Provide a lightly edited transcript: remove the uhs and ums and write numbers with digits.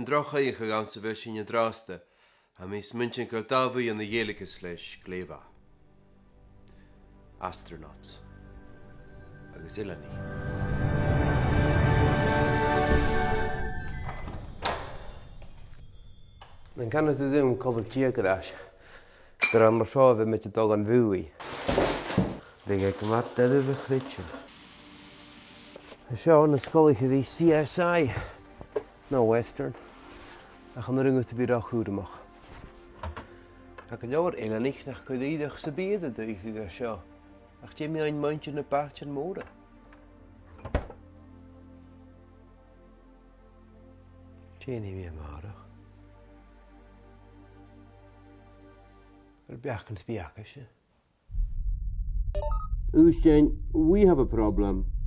drocha in gegaan sa bheith sin drásta, a mis munchin gur dábhaí an na dhéalagus leis gléimhe. Astronauts. Agus Ilani. Men kan het doen cover tierkras. Er aan maar zo met je dog aan vuui. Denk ik maar dat is een glitje. Zo, dan school ik die CSI. No Western. Dan gaan er een te weer goed maken. Dan kan je er een niet naar kunnen ieder gebieden doen. Zo. Ach, je me een mandje een paardje mode. Tje niet meer maar. Oostijn, we have a problem.